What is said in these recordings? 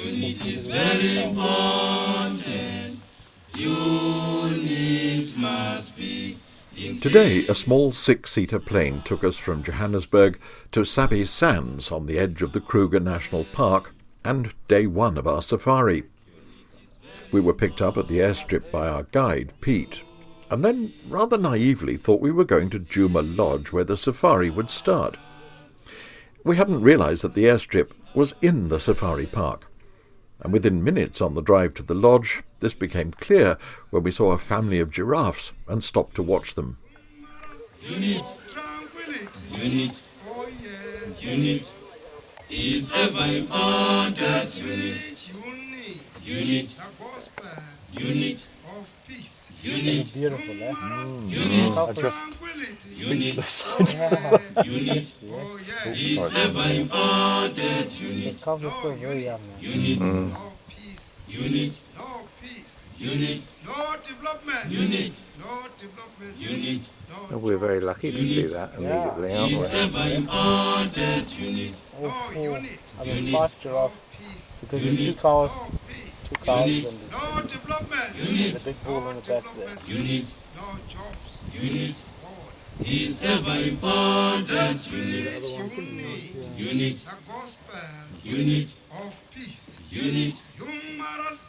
Unit is very important. Unit must be. Today, a small 6-seater plane took us from Johannesburg to Sabi Sands on the edge of the Kruger National Park, and day one of our safari. We were picked up at the airstrip by our guide, Pete, and then rather naively thought we were going to Djuma Lodge where the safari would start. We hadn't realised that the airstrip was in the safari park, and within minutes on the drive to the lodge, this became clear when we saw a family of giraffes and stopped to watch them. Unit, unit, unit is ever important. Unit, unit of peace. Unit, beautiful, eh? Unit, unit, unit is ever important. Unit, The calf is still very young. unit, no peace. Unit, no peace. Unit, no development. Unit, no development. Unit, no. We're very lucky to do that immediately, aren't Is we? ever important. Unit, All four. I mean, unit, 5 giraffes. Because there's 2 cows, unit, and no development. there's Unit, a big bull in the back there. unit, no jobs. Unit is ever important. Unit, the gospel. Unit of peace. Unit,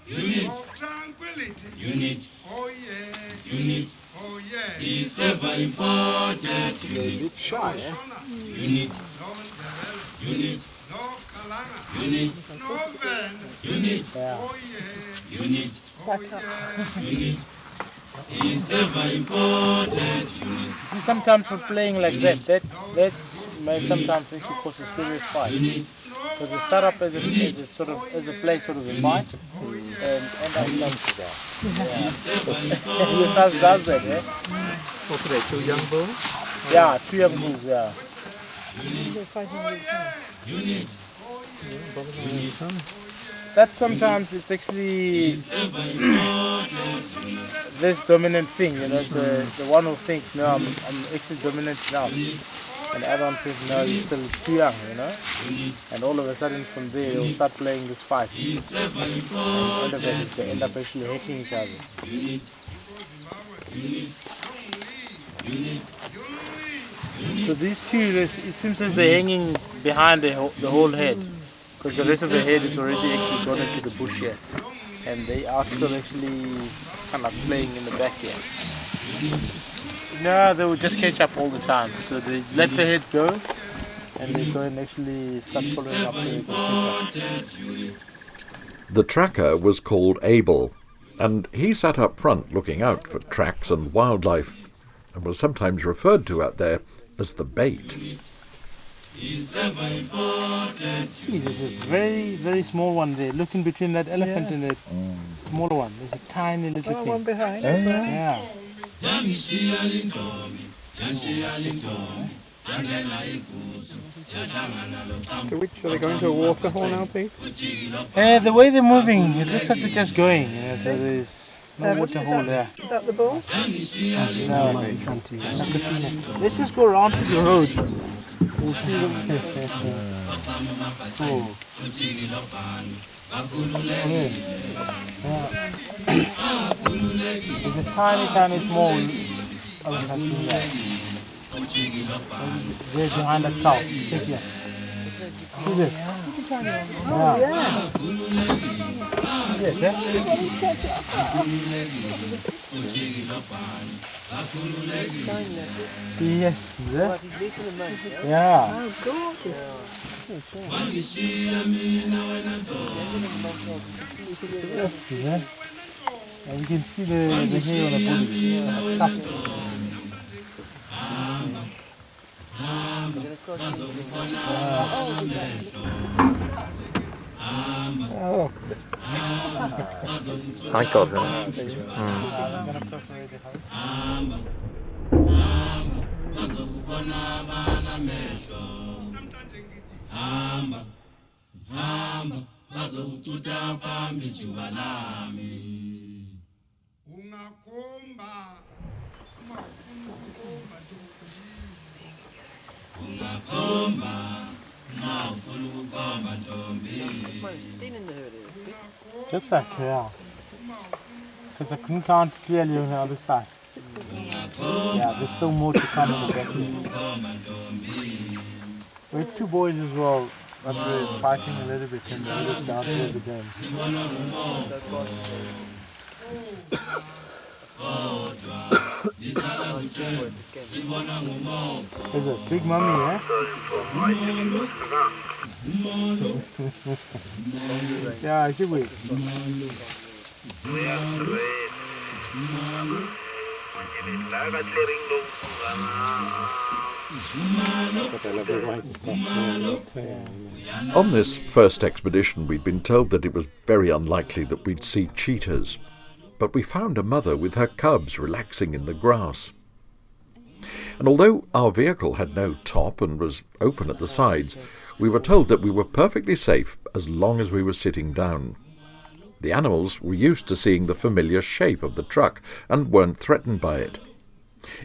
unit of tranquility. Unit, oh yeah. Unit, oh yeah, is ever important. Unit, Shy, eh? unit, no develop. Unit, no kalanga. Unit, no van. Unit, oh yeah. Unit, oh yeah. Unit is ever important. Unit, And sometimes for playing like that may sometimes actually cause a serious fight. Because it start up as a play sort of a fight and end up like that. Yeah. Your house does that, eh? What are they, 2 young bulls? Yeah, 2 young bulls, yeah. That sometimes it's actually this dominant thing, you know, the one who thinks, no, I'm actually dominant now. And the other one thinks, no, you're still too young, you know. And all of a sudden from there, they'll start playing this fight. And they end up actually hating each other. So these two, it seems as they're hanging behind the whole head. Because the rest of the head is already actually gone into the bush here. And they are still actually kind of playing in the back here. No, they would just catch up all the time. So they let the head go and they go and actually start following up the The tracker was called Abel, and he sat up front looking out for tracks and wildlife, and was sometimes referred to out there as the bait. is ever important. There's a very, very small one there. Look in between that elephant and that smaller one. There's a tiny little thing. One behind. Yeah. To which are they going to a waterhole now, Pete? The way they're moving, it looks like they're just going. You know, so there's no water hole there. Is that the bull? No. Let's just go around to the road. We'll see them. Oh. There's a tiny, tiny small elephant there. There's behind the cow. Take here. See this? Yeah. Yes, yes, there. Yeah. Oh, gorgeous. Yes, there. And you can see the hair on the body. Oh, I got them. it's been in the hood. Looks like, yeah. Because I couldn't count clearly on the other side. Yeah, there's still more to come in the back here. We had 2 boys as well that were fighting a little bit and they looked down towards the game. There's a big mummy, eh? Yeah, she will. On this first expedition, we'd been told that it was very unlikely that we'd see cheetahs, but we found a mother with her cubs relaxing in the grass. And although our vehicle had no top and was open at the sides, we were told that we were perfectly safe as long as we were sitting down. The animals were used to seeing the familiar shape of the truck and weren't threatened by it.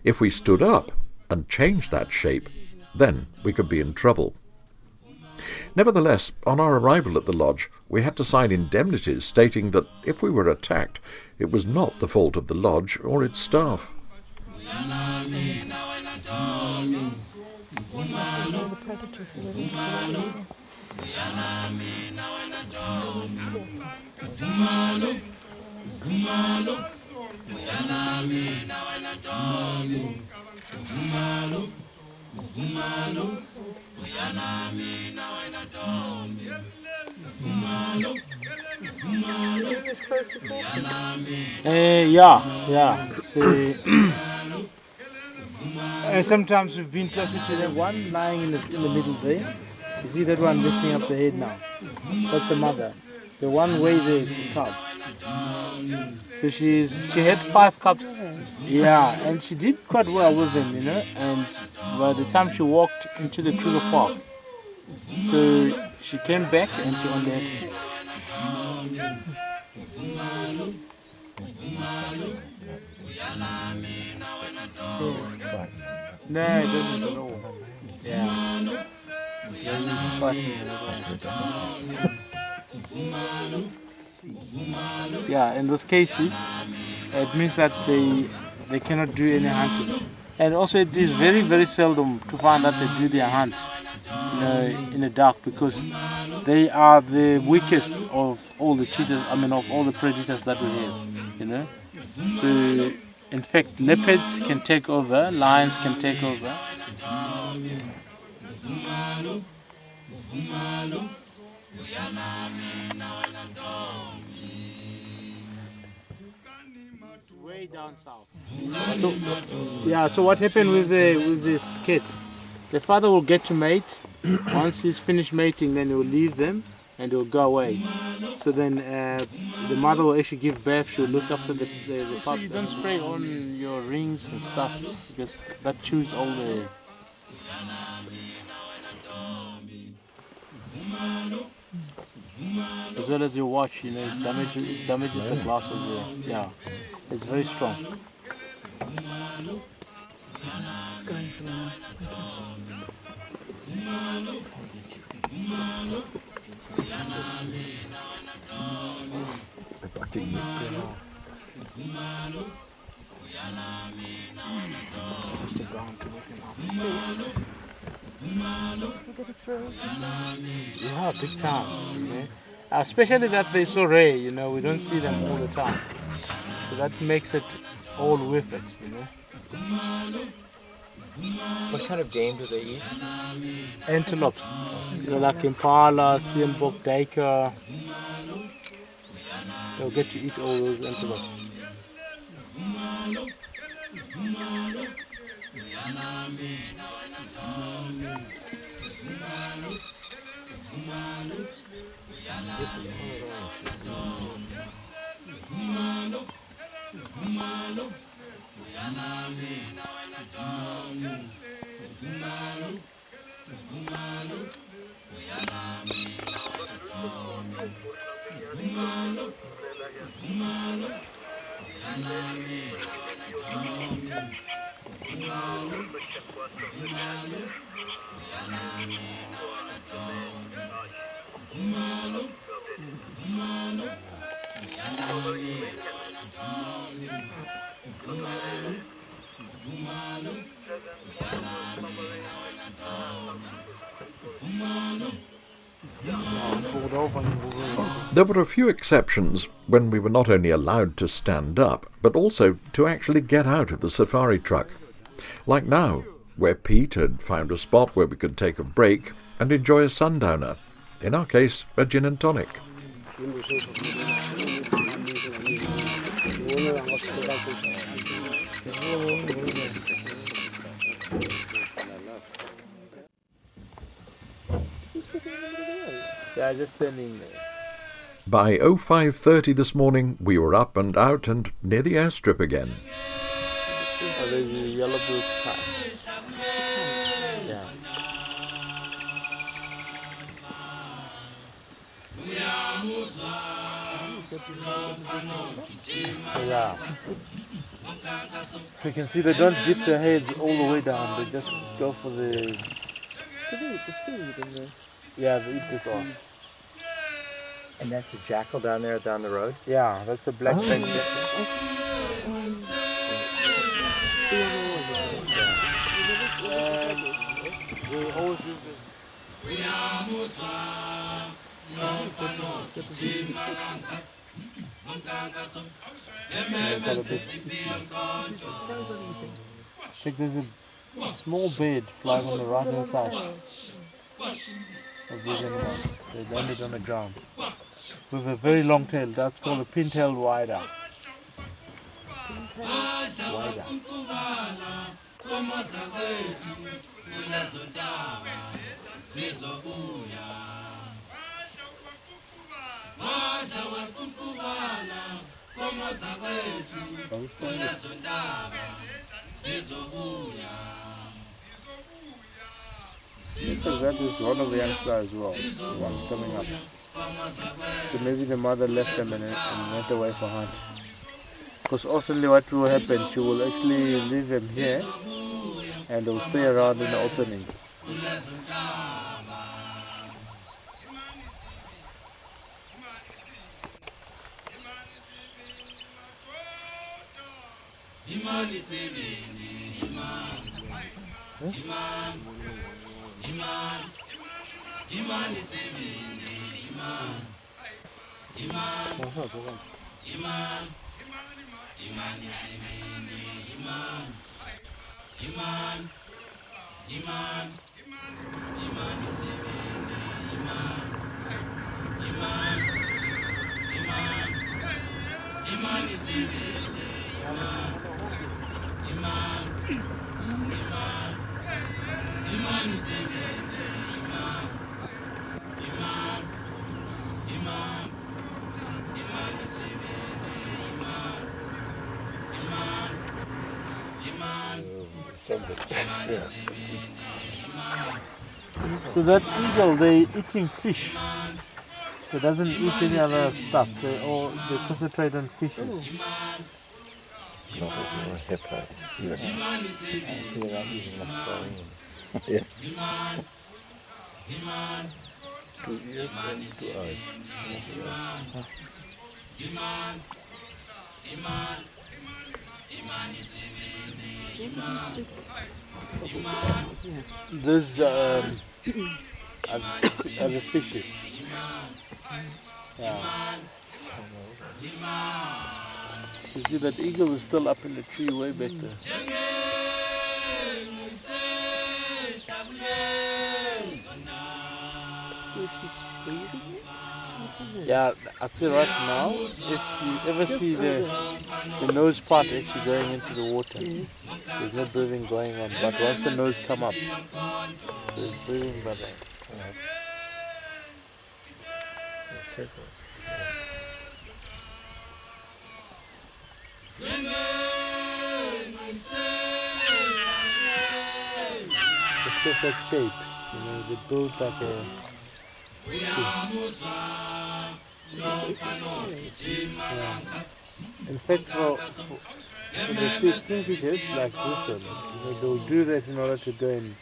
If we stood up and changed that shape, then we could be in trouble. Nevertheless, on our arrival at the lodge, we had to sign indemnities stating that if we were attacked, it was not the fault of the lodge or its staff. Yeah. So, sometimes we've been closer to the one lying in the middle there. You see that one lifting up the head now? That's the mother. The one way there is the cub. So she had 5 cubs. Yeah, and she did quite well with them, you know. And by the time she walked into the Kruger Park, so she came back and she only had. No, it doesn't at all. Yeah. Yeah, in those cases, it means that they cannot do any hunting. And also it is very, very seldom to find that they do their hunt in the dark, because they are the weakest of all the cheetahs, of all the predators that we have, you know. So, in fact, leopards can take over, lions can take over. Way down south. So what happened with these kids? The father will get to mate. Once he's finished mating, then he'll leave them and they'll go away. So then the mother will actually give birth. She'll look after the pup. You don't spray on your rings and stuff, because that chews all the. As well as your watch, you know, it damages the glass of the. Yeah, it's very strong. Yeah, big time. Okay? Especially that they're so rare, you know, we don't see them all the time. So that makes it all worth it, you know. What kind of game do they eat? Antelopes, you know, like impala, springbok, duiker. They'll get to eat all those antelopes. There were a few exceptions when we were not only allowed to stand up, but also to actually get out of the safari truck. Like now, where Pete had found a spot where we could take a break and enjoy a sundowner. In our case, a gin and tonic. Yeah, just standing there. By 05:30 this morning, we were up and out and near the airstrip again. Oh, there's a yellow bill kite. Yeah. Yeah. So you can see they don't dip their heads all the way down, they just go for the... Yeah, they eat the grass. And that's a jackal down there down the road? Yeah, that's a black bench. We always do this. I think there's a small bird flying on the right hand side of these animals. They landed on the ground with a very long tail. That's called a pin-tailed wider. Wider. That is one of the youngsters as well, one coming up. So maybe the mother left them and went away for hunt. Because often what will happen, she will actually leave them here and they'll stay around in the opening. So that eagle, they're eating fish. It doesn't eat any other stuff. They concentrate on fishes. Hippo. Yes. 2 ears and 2 eyes. Those are the fishes. Yeah. You see that eagle is still up in the tree way back there. Yeah, actually right now, if you ever see the nose part actually going into the water, there's no breathing going on, but once the nose come up, there's breathing by that. It's just that shape, you know, they build like a... In fact, for the kingfishers like this one, they'll do that in order to go and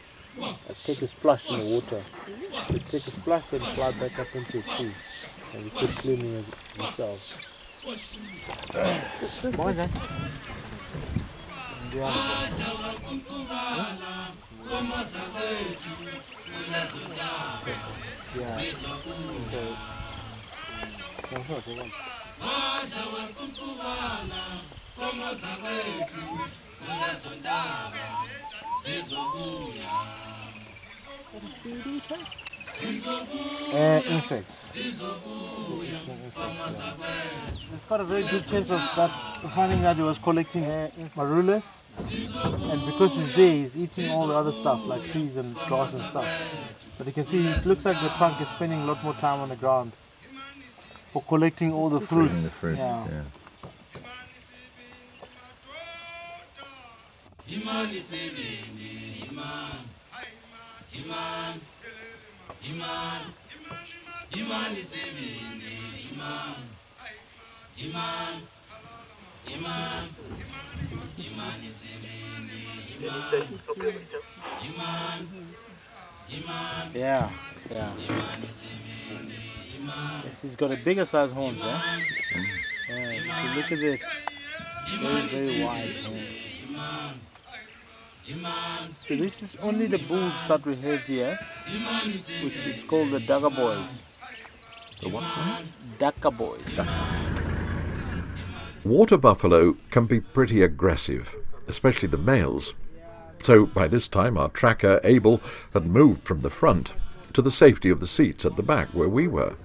take a splash in the water. They take a splash and fly back up into a tree, and they keep cleaning themselves. Insects. It's got a very good sense of that, finding that he was collecting marulus, and because he's there, he's eating all the other stuff like trees and grass and stuff. But you can see it looks like the trunk is spending a lot more time on the ground for collecting all the fruits. Eating the fruit, Yeah. yeah. Yeah, yeah. Yes, he's got a bigger size horns, yeah? Yeah, if you look at it, very, very wide. Yeah. So this is only the bulls that we have here, which is called the Dagga boys. The what one? Dagga boys. Water buffalo can be pretty aggressive, especially the males. So by this time our tracker, Abel, had moved from the front to the safety of the seats at the back where we were.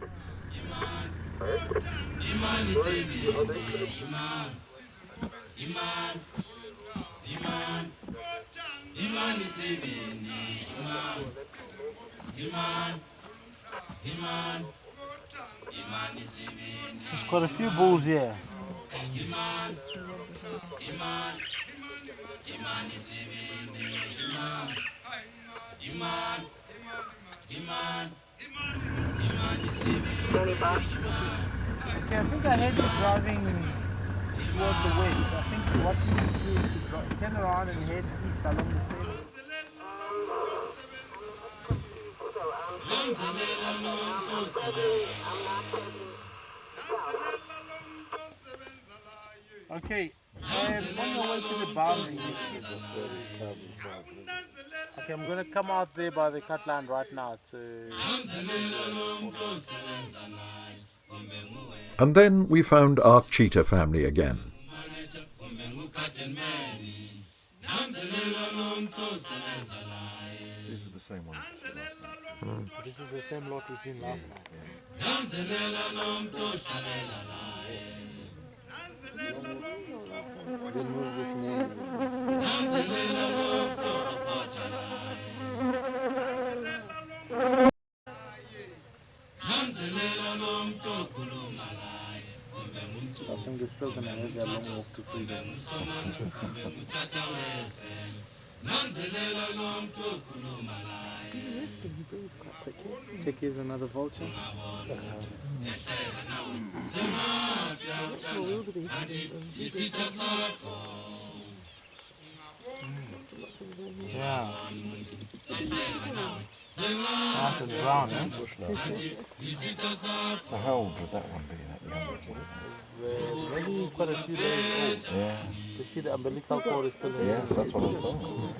There's quite a few bulls here. Okay, I think I heard you driving towards the west. I think what you need to do is to turn around and head east along the same. Okay, on your way to the boundary. Okay, I'm gonna come out there by the cut line right now to. And then we found our cheetah family again. These are the same ones. This is the same lot we've seen last time. I think they're still gonna have their long walk to freedom. Think here's another vulture. Yeah. Nice and brown, eh? Bush Lodge. So how old would that one be, that young one? Maybe quite a few days old. Yeah. You see the umbilical cord is still in Yes, there. that's what I thought.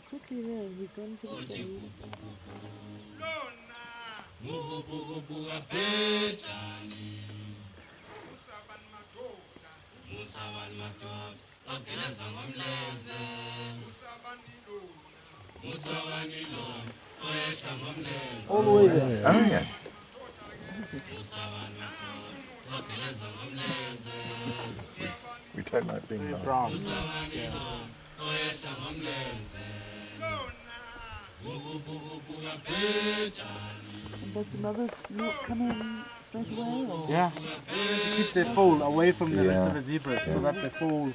Quickly there, we've gone to the side. All the way there. Oh, yeah. We don't like being like Brown. Does the mother not come in straight away? Or? Yeah. Keep the foal away from the rest Yeah. of the zebras so that the foal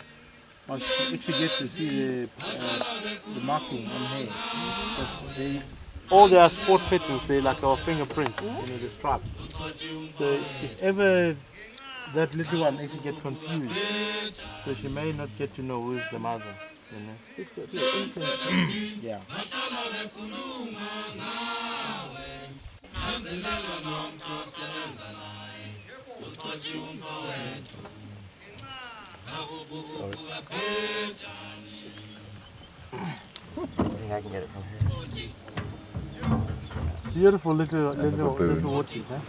actually gets to see the marking on here. But they, all their sport patterns, they like our fingerprints, the stripes. So if ever that little one actually gets confused, so she may not get to know who's the mother. It's got your infant. Yeah. think I can get it from here. Beautiful little baboon. watches, huh?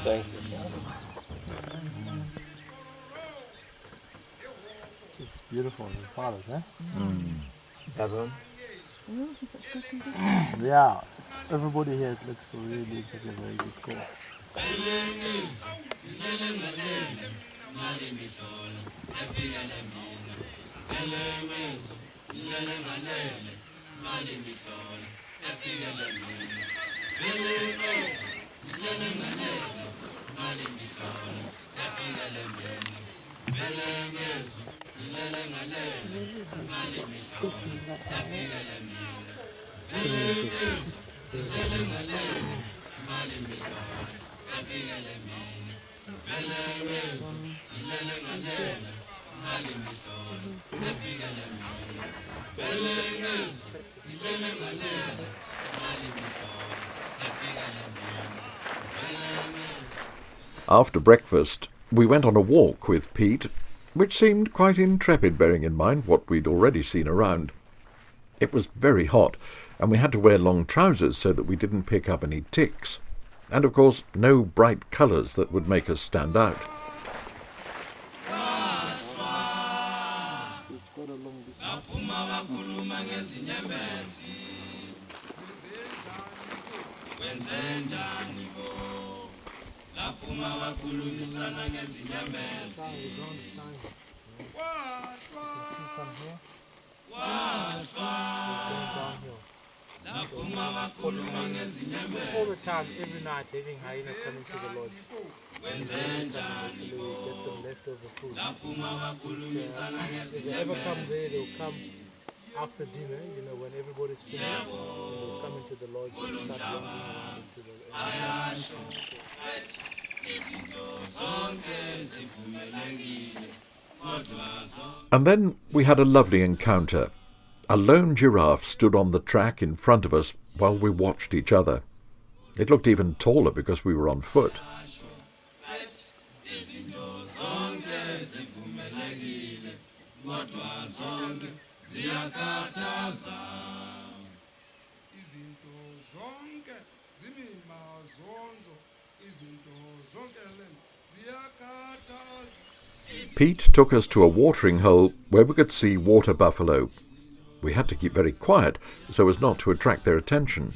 Thank you. It's beautiful, the flowers, huh? Baboon? Yeah, everybody here looks really like a very good coach. After breakfast, we went on a walk with Pete, which seemed quite intrepid, bearing in mind what we'd already seen around. It was very hot, and we had to wear long trousers so that we didn't pick up any ticks. And, of course, no bright colours that would make us stand out. All the time, every night, having hyenas coming to the lodge. Get some leftover food. If they ever come there, they'll come after dinner, you know, when everybody's finished, they'll come into the lodge and start walking around into the And then we had a lovely encounter. A lone giraffe stood on the track in front of us while we watched each other. It looked even taller because we were on foot. Pete took us to a watering hole where we could see water buffalo. We had to keep very quiet so as not to attract their attention.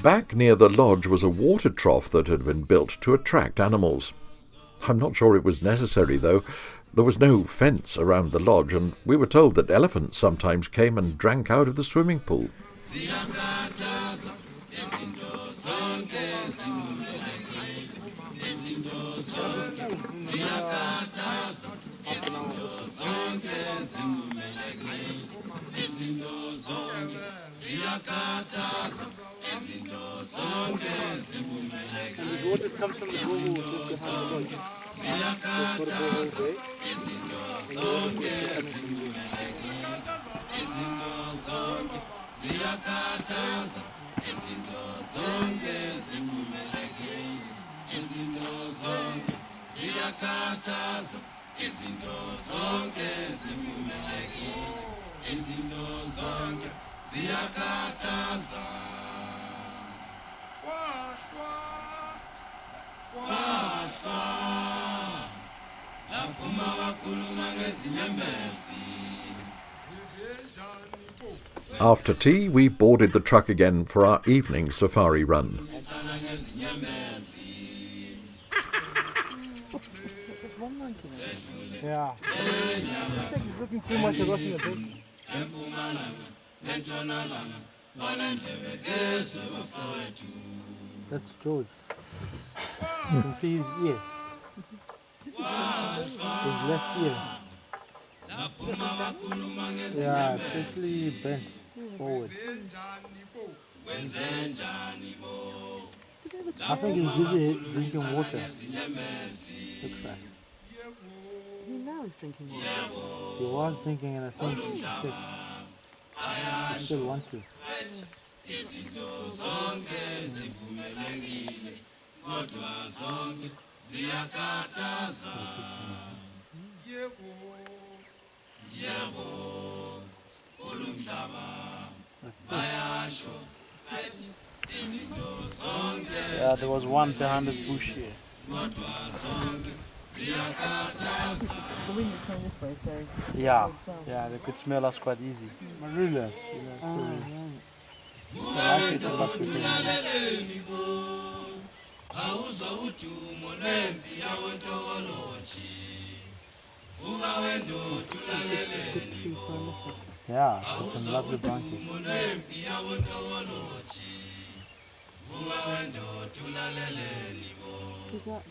Back near the lodge was a water trough that had been built to attract animals. I'm not sure it was necessary, though. There was no fence around the lodge, and we were told that elephants sometimes came and drank out of the swimming pool. the water comes from the borehole which is behind the lodge. They've got a borehole there. And the water is coming from After tea, we boarded the truck again for our evening safari run. one monkey now. Yeah. I think he's looking too much across in the book. That's George. You can see his ear. His left ear. Yeah, it's actually bent forward. I think he's busy drinking water. Looks like. He now is drinking water. He was drinking and I think he's sick. He still wants to. Yeah, there was one behind the bush here. The wind is coming this way, so Yeah, they smell. yeah, they could smell us quite easy. Marulas, you know, so Right. I like it a lot because yeah, it's some lovely blankets. Is that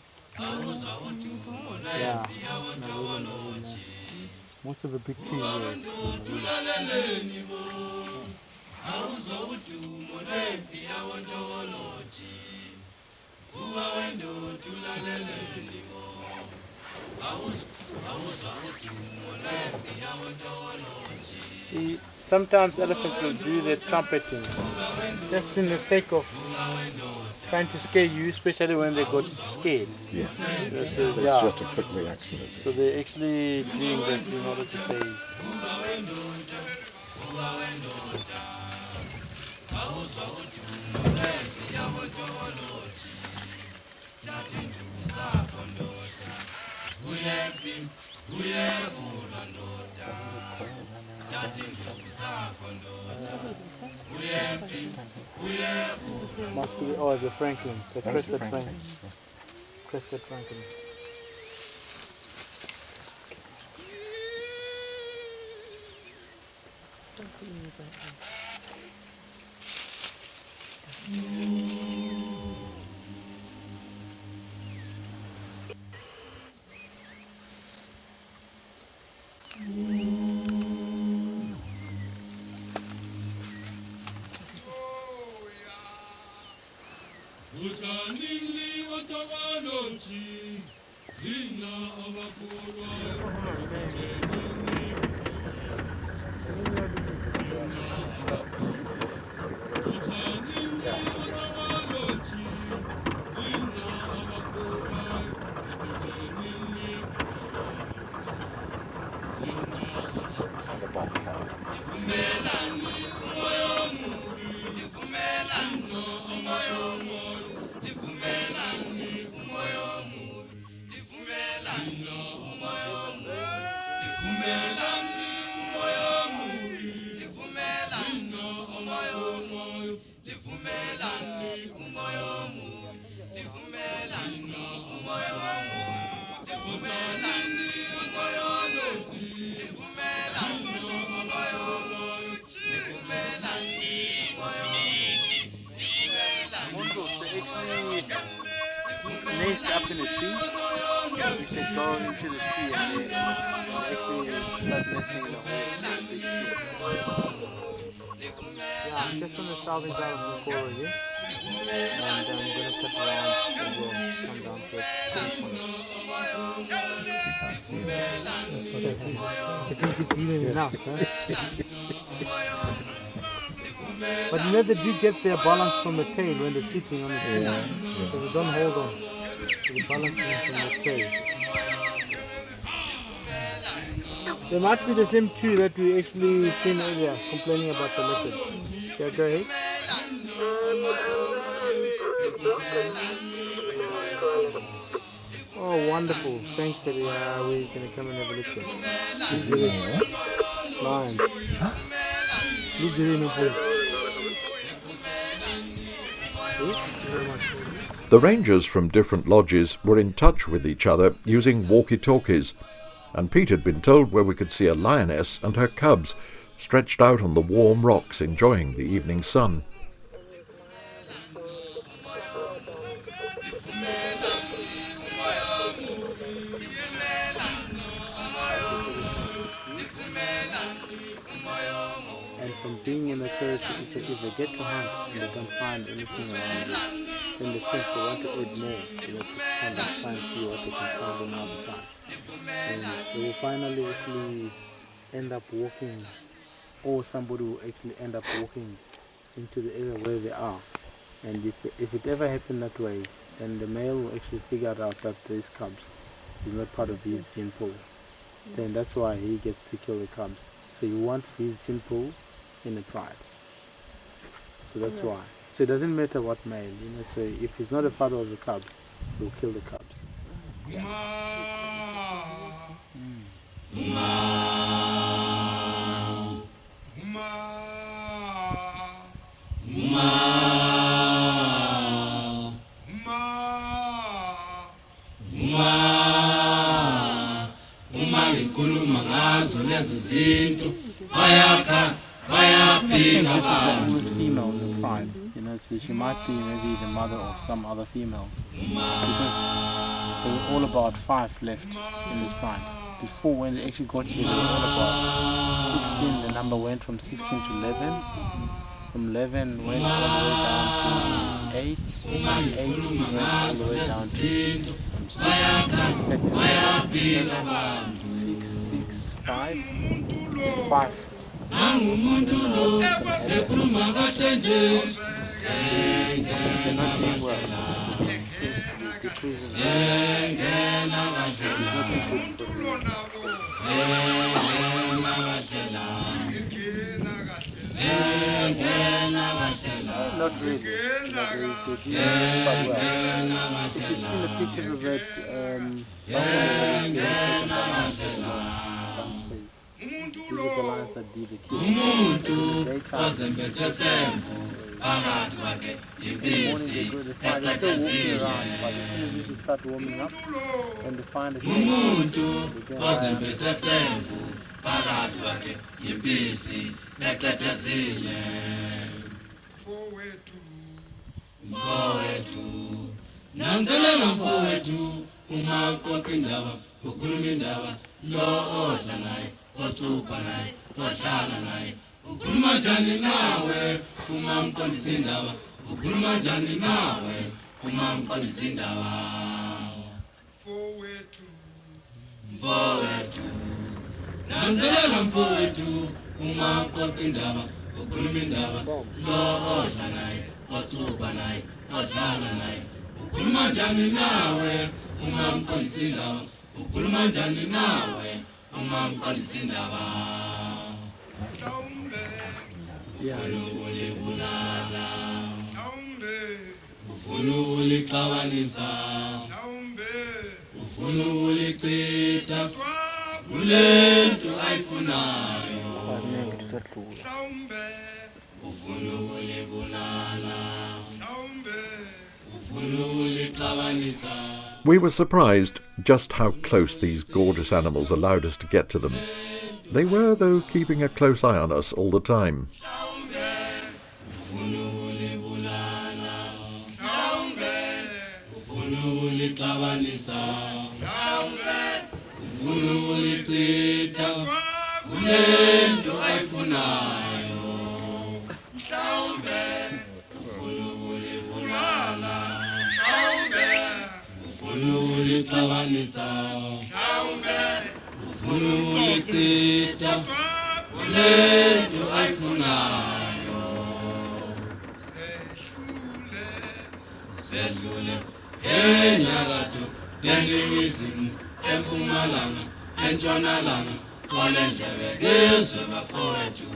Yeah, Marula. Most of the big trees are See, sometimes elephants will do their trumpeting just in the sake of trying to scare you, especially when they got scared. Yes. So, So yeah. it's just a quick reaction. Is So they're actually doing that in order to say. Must be, oh, the Franklin, the crested Franklin. Crested Franklin. Nest up in a tree. We can go into the tree and they actually start nesting in the hole. Yeah, I'm just on the southern side of the coral here. And I'm going to cut around and we'll come down to it. I think it's even enough, huh? But you know they do get their balance from the tail when they're sitting on the tree. So they don't hold on. So they balance from the tail. There must be the same tree that we actually seen earlier complaining about the leopard. Yeah, go ahead. Oh, wonderful. Thanks, Sabi. We're going to come and have a look at lions. Look at him, please. Very much. The rangers from different lodges were in touch with each other using walkie-talkies, and Pete had been told where we could see a lioness and her cubs stretched out on the warm rocks enjoying the evening sun. And from being in the territory, if they get to hunt and they don't find anything around it, then they think they want to add more, to come and try and see what they can find on the other side. And they will finally actually end up walking, or somebody will actually end up walking into the area where they are. And if it ever happened that way, then the male will actually figure out that these cubs is not part of his gene pool. Then that's why he gets to kill the cubs. So he wants his gene pool in the pride. So that's why. So it doesn't matter what male, so if he's not a father of the cubs, he'll kill the cubs. Yeah. Female in the pride, so she might be maybe the mother of some other females, because there were all about 5 left in this pride. Before, when they actually got here, there were all about 16. The number went from 16 to 11. From 11 went all the way down to 8. From 8 went all the way down to 6. From 6 5. They're not doing well. Not really. But well. If you've seen the pictures of that, these are the lions that did the kill. In the daytime, in the morning they go, they find they're still walking around, but as soon as they start warming up, when they find a We were surprised just how close these gorgeous animals allowed us to get to them. They were, though, keeping a close eye on us all the time. Entshonalanga, walendlebe ngizwe bafowethu.